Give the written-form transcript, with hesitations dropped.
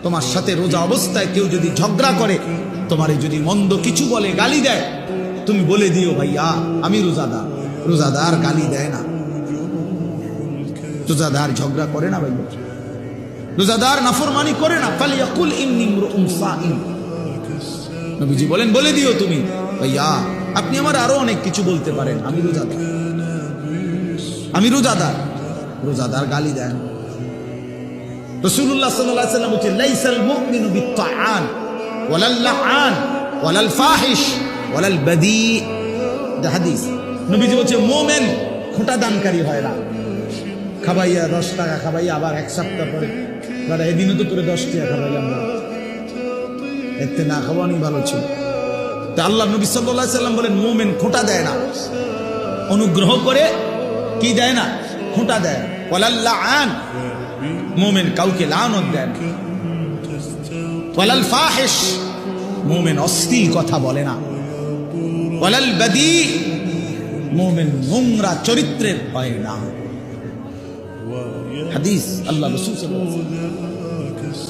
তোমার সাথে রোজা অবস্থায় কেউ যদি ঝগড়া করে, তোমারে যদি মন্দ কিছু বলে, গালি দেয়, তুমি বলে দিও ভাইয়া আমি রোজাদার। রোজাদার গালি দেয় না, রোজাদার ঝগড়া করে না ভাইয়া, রোজাদার নাফরমানি করে না। ফালিয়াকুল ইন্নী ইমরুউন সাইম, নবীজি বলেন বলে দিও তুমি ভাইয়া আপনি আমার আরো অনেক কিছু বলতে পারেন, আমি রোজাদার, আমি রোজাদার। রোজাদার গালি দেন। রাসূলুল্লাহ সাল্লাল্লাহু আলাইহি ওয়াসাল্লাম বলেন লাইসাল মুমিনু বিত্তাআন ওয়ালাল লাআন ওয়ালাল ফাহিশ ওয়ালাল বাদী। হাদিস নবীজি বলেন মুমিন খোঁটা দানকারী হয় না। খাবাইয়া 10 টাকা খাবাইয়া আবার এক সপ্তাহ পরে দাদা এদিনও তো তোরে 10 টাকা খাবাইয়া, আমরা এতে না খাওয়ানি ভালো ছিল। তা আল্লাহ নবী সাল্লাল্লাহু আলাইহি ওয়াসাল্লাম বলেন মুমিন খোঁটা দেয় না, অনুগ্রহ করে কি দেয় না, খোঁটা দেয়। ওয়ালাল লাআন, মুমিন কাউকে লানত দেয় না। ওয়ালাল ফাহিশ, মুমিন অশ্লীল কথা বলে না। ওয়ালাল বাদী, মুমিন নোংরা চরিত্রের হয় না। হাদিস আল্লাহ রাসূল সাল্লাল্লাহু আলাইহি ওয়াসাল্লাম।